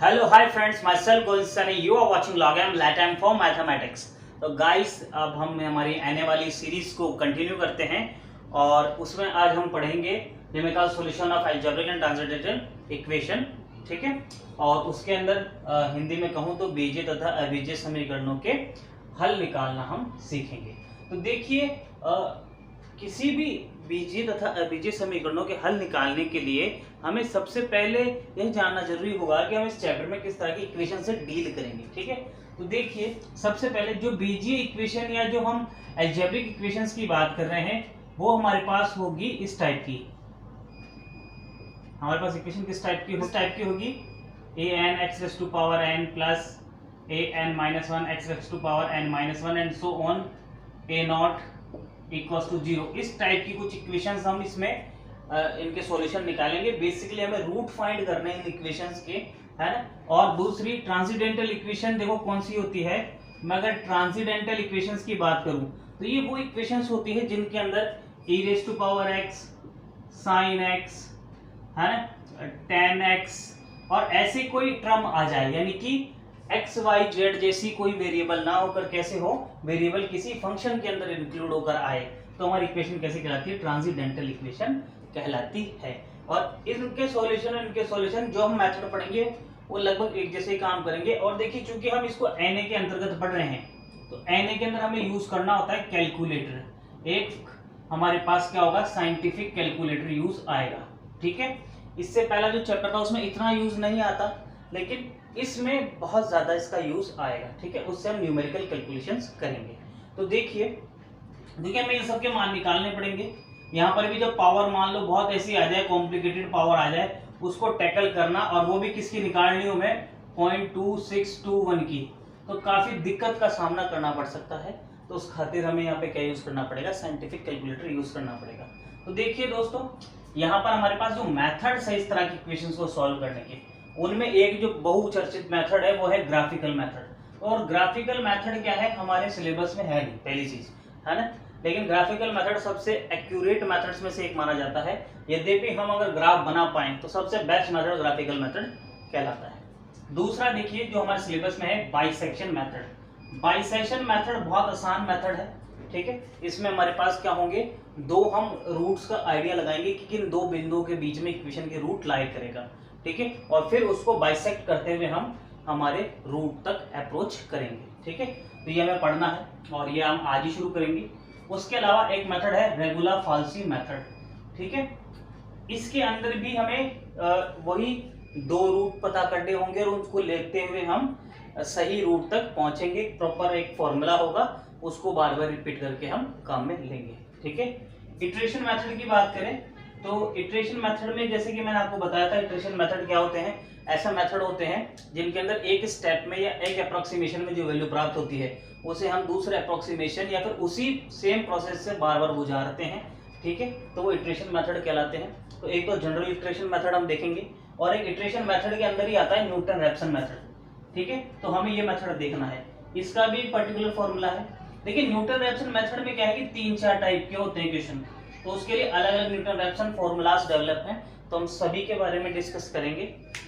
Hello hi friends, myself Govind Sunny, you are watching लॉग लैटम for mathematics. तो guys, अब हम हमारी आने वाली सीरीज को कंटिन्यू करते हैं और उसमें आज हम पढ़ेंगे numerical solution of algebraic and transcendental equation. ठीक है, और उसके अंदर हिंदी में कहूँ तो बीजीय तथा अबीजीय समीकरणों के हल निकालना हम सीखेंगे। तो देखिए, किसी भी बीजीय तथा अबीजीय समीकरणों के हल निकालने के लिए हमें सबसे पहले यह जानना जरूरी होगा कि हम इस चैप्टर में किस तरह की इक्वेशन से डील करेंगे। ठीक है, तो देखिए, सबसे पहले जो बीजीय इक्वेशन या जो हम अलजेब्रिक इक्वेशंस की बात कर रहे हैं वो हमारे पास होगी इस टाइप की। हमारे पास इक्वेशन किस टाइप की होगी, an x raised to power n plus an minus 1 x raised to power n minus 1 and so on a naught equals to 0। इस टाइप की कुछ इक्वेशंस हम इसमें इनके सॉल्यूशन निकालेंगे। बेसिकली हमें रूट फाइंड करने हैं इन इक्वेशंस के, है ना। और दूसरी ट्रांसेंडेंटल इक्वेशन देखो कौन सी होती है। मैं अगर ट्रांसेंडेंटल इक्वेशंस की बात करूं तो ये वो इक्वेशंस होती है जिनके अंदर e raise to power x, sin x, है ना, tan x और ऐसे कोई टर्म आ जाए, यानी कि एक्स वाई जेड जैसी कोई वेरिएबल ना होकर कैसे हो, वेरिएबल किसी फंक्शन के अंदर इंक्लूड होकर आए, तो हमारी इक्वेशन कैसे कहलाती है, ट्रांसेंडेंटल इक्वेशन कहलाती है। और इनके सॉल्यूशन जो हम मेथड पढ़ेंगे वो लगभग एक जैसे ही काम करेंगे। और देखिए, चूंकि हम इसको एनए के अंतर्गत पढ़ रहे हैं तो एनए के अंदर हमें यूज करना होता है कैलकुलेटर। एक हमारे पास क्या होगा, साइंटिफिक कैलकुलेटर यूज आएगा। ठीक है, इससे पहला जो चैप्टर था उसमें इतना यूज नहीं आता, लेकिन इसमें बहुत ज्यादा इसका यूज आएगा। ठीक है, उससे हम न्यूमेरिकल कैलकुलेशंस करेंगे। तो देखिए हमें इन सबके मान निकालने पड़ेंगे। यहाँ पर भी जब पावर मान लो बहुत ऐसी आ जाए, कॉम्प्लिकेटेड पावर आ जाए, उसको टैकल करना, और वो भी किसकी निकालनी हो, हमें 0.2621 की, तो काफी दिक्कत का सामना करना पड़ सकता है। तो उस खातिर हमें यहाँ पे क्या यूज करना पड़ेगा, साइंटिफिक कैलकुलेटर यूज करना पड़ेगा। तो देखिए दोस्तों, यहाँ पर हमारे पास जो मेथड्स है इस तरह की इक्वेशंस को सॉल्व करने के, उनमें एक जो बहुचर्चित मेथड है वो है ग्राफिकल मेथड। और ग्राफिकल मेथड क्या है, हमारे सिलेबस में है नहीं, पहली चीज, है ना। लेकिन ग्राफिकल मेथड सबसे एक्यूरेट मेथड्स में से एक माना जाता है। यद्यपि हम अगर ग्राफ बना पाए तो सबसे बेस्ट मेथड ग्राफिकल मेथड कहलाता है। दूसरा देखिए जो हमारे सिलेबस में है, बाइसेक्शन मेथड। बाइसेक्शन मेथड बहुत आसान मेथड है। ठीक है, इसमें हमारे पास क्या होंगे, दो हम रूट्स का आइडिया लगाएंगे कि किन दो बिंदुओं के बीच में इक्वेशन के रूट लाई करेगा। ठीक है, और फिर उसको बाइसेक्ट करते हुए हम हमारे रूट तक अप्रोच करेंगे। ठीक है, तो ये हमें पढ़ना है और ये हम आज ही शुरू करेंगे। उसके अलावा एक मेथड है रेगुला फाल्सी मेथड। ठीक है, इसके अंदर भी हमें वही दो रूट पता करने होंगे और उसको लेते हुए हम सही रूट तक पहुंचेंगे। प्रॉपर एक फॉर्मूला होगा, उसको बार बार रिपीट करके हम काम में लेंगे। ठीक है, इटरेशन मेथड की बात करें तो इटरेशन मेथड में जैसे कि मैंने आपको बताया था, इटरेशन मेथड क्या होते हैं, ऐसा मेथड होते हैं जिनके अंदर एक स्टेप में या एक अप्रोक्सीमेशन में जो वैल्यू प्राप्त होती है उसे हम दूसरे अप्रोक्सीमेशन या फिर उसी सेम प्रोसेस से बार बार गुजारते हैं। ठीक है, तो वो इटरेशन मेथड कहलाते हैं। तो एक तो जनरल इटरेशन मेथड हम देखेंगे, और एक इटरेशन मेथड के अंदर ही आता है न्यूटन रैप्सन मेथड। ठीक है, तो हमें ये मेथड देखना है, इसका भी पर्टिकुलर फॉर्मूला है। लेकिन न्यूटन रैप्सन मेथड में क्या है कि 3-4 टाइप के होते हैं क्वेश्चन, तो उसके लिए अलग अलग न्यूटन रैप्सन फॉर्मूलाज डेवलप हैं, तो हम सभी के बारे में डिस्कस करेंगे।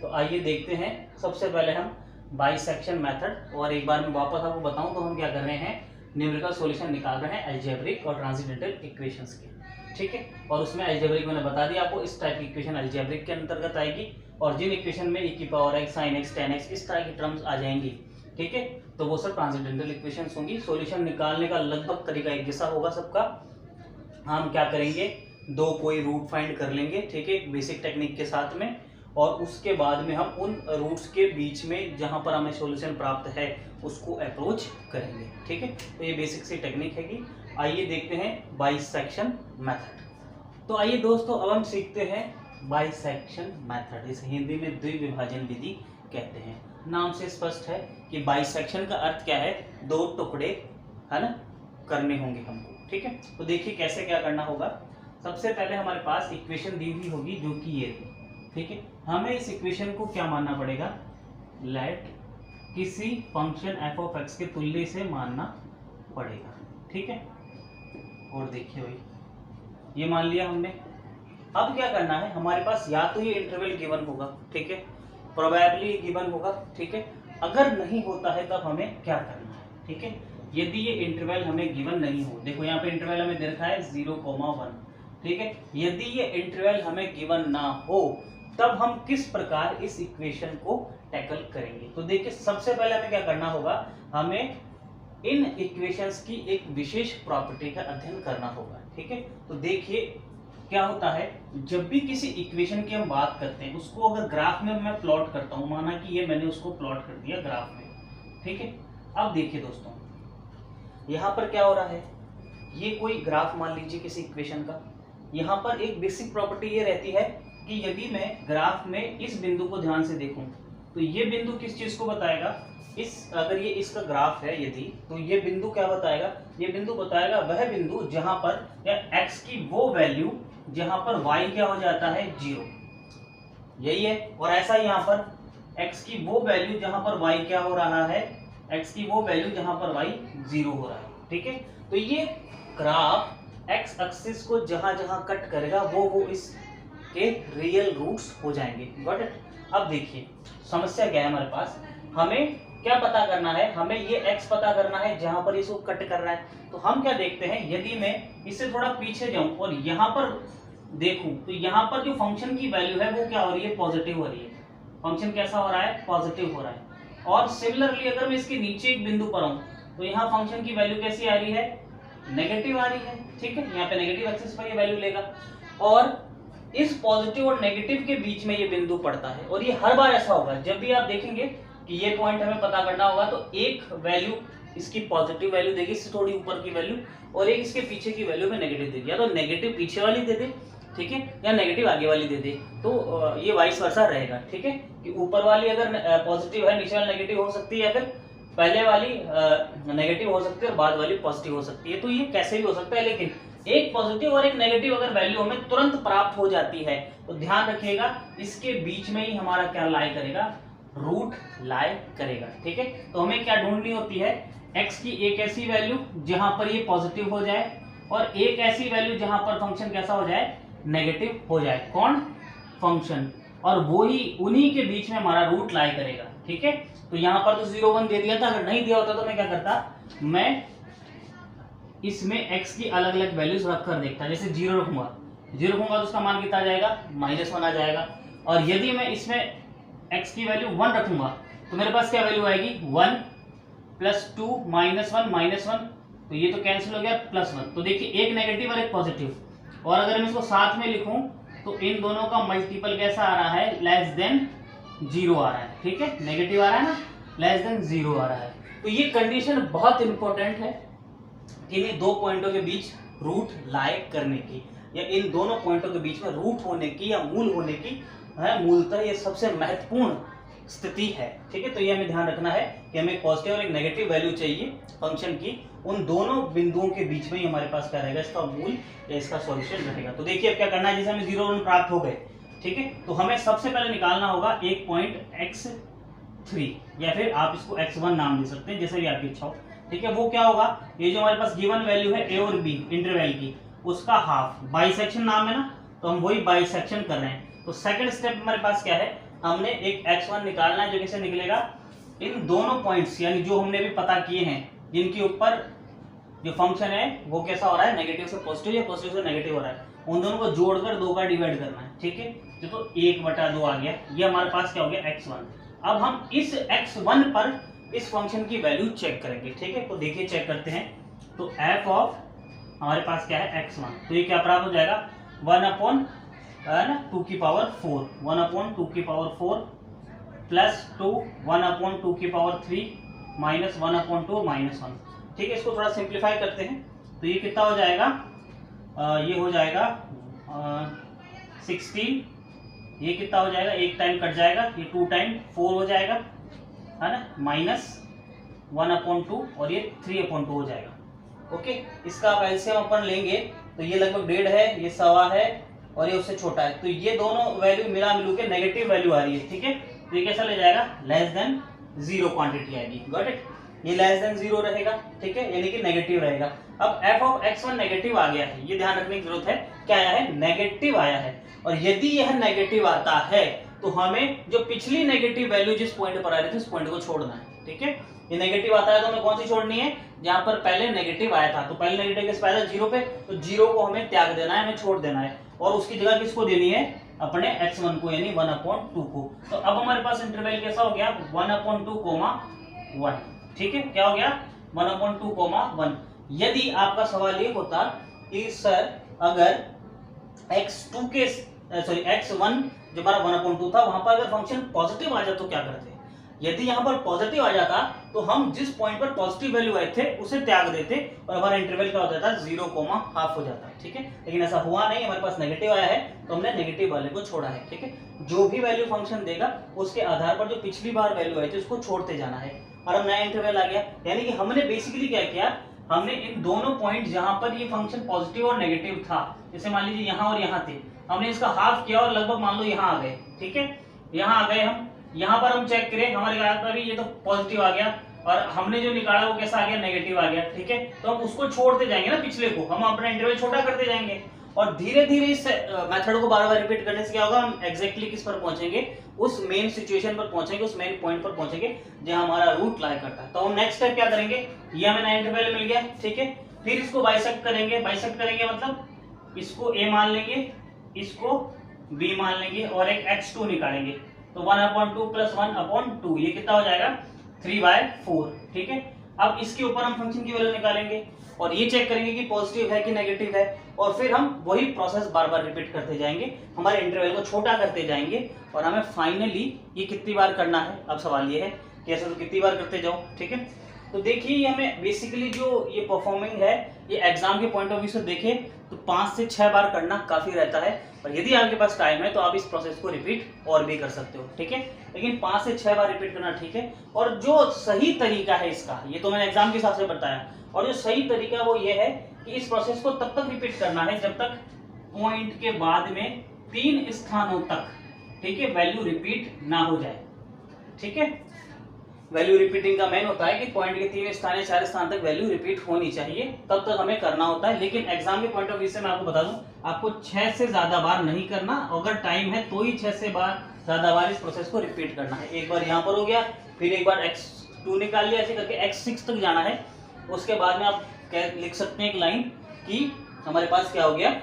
तो आइए देखते हैं। सबसे पहले हम बाइसेक्शन मेथड, और एक बार मैं वापस आपको बताऊं तो हम क्या कर रहे हैं, न्यूमेरिकल सॉल्यूशन निकाल रहे हैं अलजेब्रिक और ट्रांसेंडेंटल इक्वेशंस के। ठीक है, और उसमें अलजेब्रिक मैंने बता दिया आपको, इस टाइप की इक्वेशन अलजेब्रिक के अंतर्गत आएगी, और जिन इक्वेशन में e की power x, sin x, tan x इस तरह की टर्म्स आ जाएंगी, ठीक है, तो वो सब ट्रांसेंडेंटल इक्वेशंस होंगी। सॉल्यूशन निकालने का लगभग तरीका एक जैसा होगा सबका। हम क्या करेंगे, दो कोई रूट फाइंड कर लेंगे, ठीक है, बेसिक टेक्निक के साथ में, और उसके बाद में हम उन रूट्स के बीच में जहां पर हमें सॉल्यूशन प्राप्त है उसको अप्रोच करेंगे। ठीक है, तो ये बेसिक सी टेक्निक है कि आइए देखते हैं बाइसेक्शन मेथड। तो आइए दोस्तों, अब हम सीखते हैं बाइसेक्शन मेथड। इस हिंदी में द्विविभाजन विधि कहते हैं। नाम से स्पष्ट है कि बाइसेक्शन का अर्थ क्या है, दो टुकड़े, है ना, करने होंगे हमको। ठीक है, तो देखिए कैसे क्या करना होगा। सबसे पहले हमारे पास इक्वेशन दी हुई होगी जो कि ये थी। ठीक है, हमें इस इक्वेशन को क्या मानना पड़ेगा, लेट किसी फंक्शन एफ ऑफ एक्स के तुल्य से मानना पड़ेगा। ठीक है, और देखिए भाई ये मान लिया हमने। अब क्या करना है, हमारे पास या तो ये इंटरवल गिवन होगा, ठीक है, प्रोबेबली गिवन होगा, ठीक है। अगर नहीं होता है तब हमें क्या करना है, ठीक है। यदि ये इंटरवल हमें गिवन नहीं हो, देखो यहाँ पे इंटरवल हमें दे रखा है 0,1, ठीक है। यदि ये इंटरवल हमें गिवन ना हो तब हम किस प्रकार इस इक्वेशन को टैकल करेंगे। तो देखिए सबसे पहले हमें क्या करना होगा, हमें इन इक्वेशंस की एक विशेष प्रॉपर्टी का अध्ययन करना होगा, ठीक है। तो देखिए क्या होता है, जब भी किसी इक्वेशन की हम बात करते हैं उसको अगर ग्राफ में मैं प्लॉट करता हूं, माना कि ये मैंने उसको प्लॉट कर दिया ग्राफ में, ठीक है। अब देखिए दोस्तों यहाँ पर क्या हो रहा है, ये कोई ग्राफ मान लीजिए किसी इक्वेशन का। यहाँ पर एक बेसिक प्रॉपर्टी ये रहती है कि यदि मैं ग्राफ में इस बिंदु को ध्यान से देखूं तो ये बिंदु किस चीज को बताएगा, अगर ये इसका ग्राफ है यदि, तो ये बिंदु क्या बताएगा, ये बिंदु बताएगा वह बिंदु जहां पर या x की वो वैल्यू जहां पर y क्या हो जाता है 0, यही है। और ऐसा यहाँ पर x की वो वैल्यू जहां पर y क्या हो रहा है, x की वो वैल्यू जहां पर y 0 हो रहा है, ठीक है। तो ये ग्राफ x एक्सिस को जहां जहां कट करेगा वो इसके रियल रूट्स हो जाएंगे, गॉट इट। अब देखिए समस्या क्या है हमारे पास, हमें क्या पता करना है, हमें ये x पता करना है जहां पर इसको कट कर रहा है। तो हम क्या देखते हैं, यदि मैं इससे थोड़ा पीछे जाऊं और यहाँ पर देखूं तो यहाँ पर जो फंक्शन की वैल्यू है वो क्या हो रही है, पॉजिटिव हो रही है। फंक्शन कैसा हो रहा है, पॉजिटिव हो रहा है। और सिमिलरली अगर मैं इसके नीचे एक बिंदु पर आऊं तो यहाँ फंक्शन की वैल्यू कैसी आ रही है, नेगेटिव आ रही है, ठीक है। यहाँ पे नेगेटिव एक्सिस पर ये वैल्यू लेगा और इस पॉजिटिव और नेगेटिव के बीच में ये बिंदु पड़ता है। और ये हर बार ऐसा होगा, जब भी आप देखेंगे कि ये पॉइंट हमें पता करना होगा तो एक वैल्यू इसकी पॉजिटिव वैल्यू देगी, इससे थोड़ी ऊपर की वैल्यू, और एक इसके पीछे की वैल्यू में नेगेटिव देगी। या तो नेगेटिव पीछे वाली दे दे, ठीक है, या नेगेटिव आगे वाली दे दे, तो ये वाइस वर्सा रहेगा, ठीक है। कि ऊपर वाली अगर पॉजिटिव है नीचे वाली नेगेटिव हो सकती है, या फिर पहले वाली नेगेटिव हो सकती है और बाद वाली पॉजिटिव हो सकती है। तो ये कैसे भी हो सकता है, लेकिन एक पॉजिटिव और एक नेगेटिव अगर वैल्यू हमें तुरंत प्राप्त हो जाती है तो ध्यान रखिएगा इसके बीच में ही हमारा क्या लाई करेगा, रूट लाई करेगा, ठीक है। तो हमें क्या ढूंढनी होती है, x की एक ऐसी वैल्यू जहां पर ये पॉजिटिव हो जाए और एक ऐसी वैल्यू जहां पर फंक्शन कैसा हो जाए, नेगेटिव हो जाए। कौन, फंक्शन, और वो ही उन्हीं के बीच में हमारा रूट लाई करेगा, ठीक है। तो यहाँ पर तो 0, 1 दे दिया था, अगर नहीं दिया होता तो मैं क्या करता, मैं इसमें x की अलग अलग वैल्यूज रख कर देखता। जैसे 0 रखूंगा, 0 रखूंगा तो उसका मान कितना आ जाएगा, -1 आ जाएगा। और यदि मैं इसमें x की वैल्यू 1 रखूंगा तो मेरे पास क्या वैल्यू आएगी, 1 + 2 -1 -1, तो ये तो कैंसिल हो गया, +1। तो देखिए एक नेगेटिव और एक पॉजिटिव, और अगर मैं इसको साथ में लिखूं तो इन दोनों का मल्टीपल कैसा आ रहा है, <0 आ रहा है, ठीक है। नेगेटिव आ रहा है ना, <0 आ रहा है। तो ये कंडीशन बहुत इंपॉर्टेंट है इन दो पॉइंटों के बीच रूट लाई करने की, या इन दोनों पॉइंटों के बीच में रूट होने की या मूल होने की है, मूलतः ये सबसे महत्वपूर्ण स्थिति है, ठीक है। तो ये हमें ध्यान रखना है कि हमें पॉजिटिव और एक नेगेटिव वैल्यू चाहिए फंक्शन की, उन दोनों बिंदुओं के बीच में ही हमारे पास क्या रहेगा, इसका मूल या इसका सॉल्यूशन रहेगा। तो देखिए अब क्या करना है, जैसे हमें 0 1 प्राप्त हो गए, ठीक है। तो हमें सबसे पहले निकालना होगा एक पॉइंट x3, या फिर आप इसको x1 नाम दे सकते हैं, जैसे भी आपकी इच्छा हो, ठीक है। वो क्या होगा, ये जो हमारे पास गिवन वैल्यू है a और b इंटरवल की, उसका हाफ, बाइसेक्शन नाम है ना, तो हम वही बाइसेक्शन कर रहे हैं। तो सेकंड स्टेप हमारे पास क्या है, हमने एक x1 निकालना है, जो कैसे निकलेगा, इन दोनों पॉइंट्स यानी जो हमने भी पता किए हैं जिनके ऊपर जो फंक्शन है वो कैसा हो रहा है, नेगेटिव से पॉजिटिव या पॉजिटिव से नेगेटिव हो रहा है, उन दोनों को जोड़कर 2 बार डिवाइड करना है, ठीक है। तो 1/2 आ गया, ये हमारे पास क्या हो गया, x1। अब हम इस x1 पर इस फंक्शन की वैल्यू चेक करेंगे, ठीक है। तो देखिए चेक करते हैं, तो f ऑफ हमारे पास क्या है, x1, तो ये क्या प्राप्त हो जाएगा, 1/2 की पावर 4, 1/2 की पावर 4 प्लस 2 1/2 की पावर 3 माइनस 1/2 -1, ठीक है। इसको थोड़ा सिंप्लीफाई करते हैं तो ये कितना हो जाएगा, ये हो जाएगा 16, ये कितना हो जाएगा, एक टाइम कट जाएगा, ये 2 टाइम 4 हो जाएगा, है ना, -1/2 और ये 3/2 हो जाएगा, ओके। इसका आप एलसीएम अपन लेंगे तो ये लगभग 1.5 है, ये 1.25 है और ये उससे छोटा है, तो ये दोनों वैल्यू मिलू के नेगेटिव वैल्यू आ रही है, ठीक है। तो ये कैसा ले जाएगा, <0 क्वांटिटी आएगी, गॉट इट। ये <0 रहेगा, ठीक है, यानी कि नेगेटिव रहेगा। अब f ऑफ x1 नेगेटिव आ गया है, ये ध्यान रखने की जरूरत है, क्या आया है, नेगेटिव आया है। और यदि यह नेगेटिव आता है तो हमें जो पिछली नेगेटिव वैल्यू जिस पॉइंट पर आ रही थी उस पॉइंट को छोड़ना है। ठीक है, ये नेगेटिव आता है तो हमें कौन सी छोड़नी है, जहां पर पहले नेगेटिव आया था, तो पहले नेगेटिव किस पे आया था, 0 पे, तो 0 को हमें त्याग देना है, हमें छोड़ देना है, और उसकी जगह किसको देनी है, अपने x1 को, यानी 1/2 को। तो अब हमारे पास इंटरवल कैसा हो गया, 1/2, 1। ठीक है, क्या हो गया, 1/2, 1। यदि आपका सवाल ये होता कि सर अगर x2 के सॉरी x1 जो हमारा 1/2 था, वहां पर अगर फंक्शन पॉजिटिव आ जाता तो क्या करते, यदि यहाँ पर पॉजिटिव आ जाता तो हम जिस पॉइंट पर पॉजिटिव वैल्यू आए थे उसे त्याग देते और हमारा इंटरवल क्या हो जाता, 0,5 हो जाता। ठीक है, लेकिन ऐसा हुआ नहीं, हमारे पास नेगेटिव आया है तो हमने नेगेटिव वाले को छोड़ा है। ठीक है, जो भी वैल्यू फंक्शन देगा उसके आधार पर जो पिछली बार वैल्यू आई थी उसको छोड़ते जाना है, और अब नया इंटरवल आ गया। यानी कि हमने बेसिकली क्या किया, हमने इन दोनों पॉइंट जहां पर ये फंक्शन पॉजिटिव और नेगेटिव था, जैसे मान लीजिए यहाँ और यहाँ थे, हमने इसका हाफ किया और लगभग मान लो यहाँ आ गए। ठीक है, यहाँ आ गए हम, यहाँ पर हम चेक करें हमारे पर भी ये तो पॉजिटिव आ गया और हमने जो निकाला वो कैसा आ गया, नेगेटिव आ गया। ठीक है, तो हम उसको छोड़ते जाएंगे ना, पिछले को हम अपना इंटरवल छोटा करते जाएंगे और धीरे धीरे इस मेथड को बार बार रिपीट करने से क्या होगा, हम एग्जैक्टली किस पर पहुंचेंगे, उस मेन सिचुएशन पर पहुंचेंगे, उस मेन पॉइंट पर पहुंचेंगे जहां हमारा रूट लाई करता है। तो हम नेक्स्ट स्टेप क्या करेंगे, ये हमें नया इंटरवल मिल गया। ठीक है, फिर इसको बाइसेक्ट करेंगे, बाइसेक्ट करेंगे मतलब इसको a मान लेंगे, इसको b मान लेंगे और एक x2 निकालेंगे, तो 1/2 + 1/2 ये कितना हो जाएगा, 3/4। ठीक है, अब इसके ऊपर हम फंक्शन की वैल्यू निकालेंगे और ये चेक करेंगे कि पॉजिटिव है कि नेगेटिव है, और फिर हम वही प्रोसेस बार बार रिपीट करते जाएंगे, हमारे इंटरवल को छोटा करते जाएंगे और हमें फाइनली ये कितनी बार करना है। अब सवाल ये है कि ऐसा तो कितनी बार करते जाओ। ठीक है, तो देखिए ये हमें बेसिकली जो ये परफॉर्मिंग है, ये एग्जाम के पॉइंट ऑफ व्यू से देखें तो 5 से 6 बार करना काफी रहता है, और यदि आपके पास टाइम है तो आप इस प्रोसेस को रिपीट और भी कर सकते हो। ठीक है, लेकिन 5 से 6 बार रिपीट करना ठीक है। और जो सही तरीका है इसका, ये तो मैंने एग्जाम के हिसाब से बताया, और जो सही तरीका वो ये है कि इस प्रोसेस को तब तक रिपीट करना है जब तक पॉइंट के बाद में 3 स्थानों तक, ठीक है, वैल्यू रिपीट ना हो जाए। ठीक है, वैल्यू रिपीटिंग का मेन होता है कि पॉइंट के 3 स्थान या 4 स्थान तक वैल्यू रिपीट होनी चाहिए, तब तक हमें करना होता है। लेकिन एग्जाम के पॉइंट ऑफ व्यू से मैं आपको बता दूं, आपको 6 से ज्यादा बार नहीं करना, अगर टाइम है तो ही 6 से ज्यादा बार इस प्रोसेस को रिपीट करना है। एक बार यहाँ पर हो गया, फिर एक बार x2 निकाल लिया, ऐसे करके x6 तक जाना है। उसके बाद में आप लिख सकते हैं एक लाइन कि हमारे पास क्या हो गया,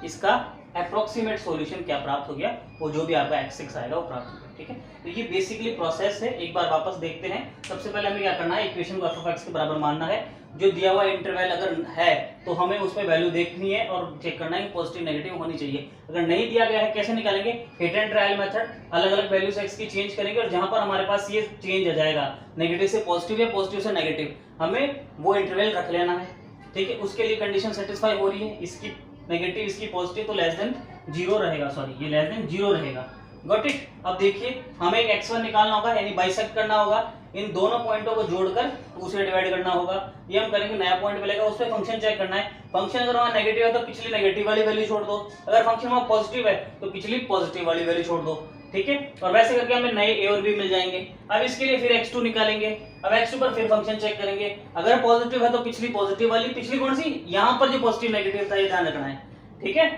इसका अप्रोक्सीमेट सॉल्यूशन क्या प्राप्त हो गया, वो जो भी आपका x6 आएगा वो प्राप्त हो गया। ठीक है, तो ये बेसिकली प्रोसेस है। एक बार वापस देखते हैं। सबसे पहले हमें क्या करना है, इक्वेशन को f(x) के बराबर मानना है। जो दिया हुआ इंटरवल अगर है तो हमें उस पर वैल्यू देखनी है और चेक करना है कि पॉजिटिव नेगेटिव होनी चाहिए। अगर नहीं दिया गया है, कैसे निकालेंगे, हिट एंड ट्रायल मेथड, अलग अलग वैल्यूज x की चेंज करेंगे और जहां पर हमारे पास ये चेंज आ जाएगा, नेगेटिव से पॉजिटिव या पॉजिटिव से नेगेटिव, हमें वो इंटरवल रख लेना है। ठीक है, उसके लिए कंडीशन सेटिस्फाई हो रही है, इसकी नेगेटिव इसकी पॉजिटिव, तो लेस देन 0 रहेगा, सॉरी ये लेस देन 0 रहेगा। Got it. अब देखिए हमें एक x1 निकालना होगा, यानी बाइसेक्ट करना होगा, इन दोनों पॉइंटों को जोड़कर 2 से डिवाइड करना होगा। ये हम करेंगे, नया पॉइंट मिलेगा, उस पर फंक्शन चेक करना है। फंक्शन अगर वहां नेगेटिव है तो पिछली नेगेटिव वाली वैल्यू छोड़ दो, अगर फंक्शन वहां पॉजिटिव है तो पिछली पॉजिटिव वाली वैल्यू छोड़ दो। ठीक है, और वैसे करके हमें नए a और b मिल जाएंगे। अब इसके लिए फिर x2 निकालेंगे, अब x2 पर फिर फंक्शन चेक करेंगे, अगर पॉजिटिव है तो पिछली पॉजिटिव वाली, पिछली कौन सी, यहाँ पर जो पॉजिटिव नेगेटिव था ये ध्यान रखना है। ठीक है,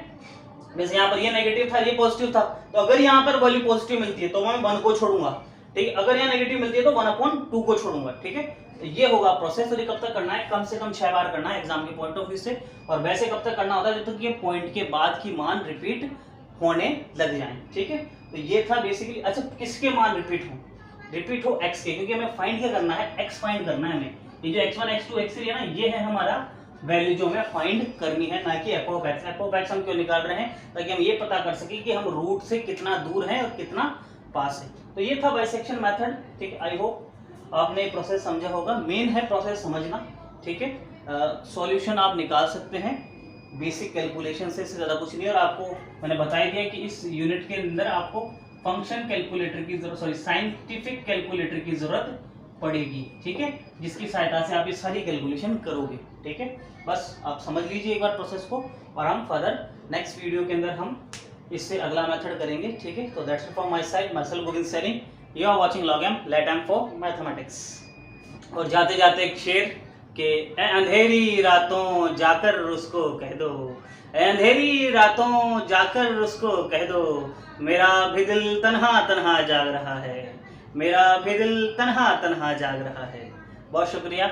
जैसे यहाँ पर ये नेगेटिव था, ये पॉजिटिव था, तो अगर यहाँ पर वैल्यू पॉजिटिव मिलती है तो मैं 1 को छोड़ूंगा। ठीक है, अगर यहाँ नेगेटिव मिलती है तो 1/2 को छोड़ूंगा। ठीक है, तो ये होगा प्रोसेस। और ये कब तक करना है, कम से कम 6 बार करना है एग्जाम के पॉइंट ऑफ व्यू से। और वैसे कब तक करना होता है, जब तक ये पॉइंट के बाद की मान रिपीट होने लग जाए। ठीक है, तो ये था बेसिकली। अच्छा, किसके मान रिपीट हो x के, क्योंकि हमें फाइंड क्या करना है, x फाइंड करना है हमें। ये जो x1 x2 x3 है ना, ये है हमारा वैल्यू जो हमें फाइंड करनी है, ना कि f(x). f(x) हम क्यों निकाल रहे हैं, ताकि हम ये पता कर सके कि हम रूट से कितना दूर हैं और कितना पास है। तो ये था बाइसेक्शन मेथड। ठीक है, आई होप आपने प्रोसेस समझा होगा। मेन है प्रोसेस समझना। ठीक है, सॉल्यूशन आप निकाल सकते हैं बेसिक कैलकुलेशन से, इससे ज़्यादा कुछ नहीं। और आपको मैंने बता ही दिया कि इस यूनिट के अंदर आपको फंक्शन कैलकुलेटर की जरूरत, सॉरी साइंटिफिक कैलकुलेटर की जरूरत पड़ेगी। ठीक है, जिसकी सहायता से आप ये सारी कैलकुलेशन करोगे। ठीक है, बस आप समझ लीजिए एक बार प्रोसेस को, और हम फर्दर नेक्स्ट वीडियो के अंदर हम इससे अगला मेथड करेंगे। ठीक है, तो that's it from my side, myself Govind Saini, you are watching लॉग-एम लेट-एम फॉर मैथमेटिक्स। और जाते जाते एक शेर के, अंधेरी रातों जाकर उसको कह दो, अंधेरी रातों जाकर उसको कह दो, मेरा भी दिल तन्हा तन्हा जाग रहा है, मेरा भी दिल तन्हा तन्हा जाग रहा है। बहुत शुक्रिया।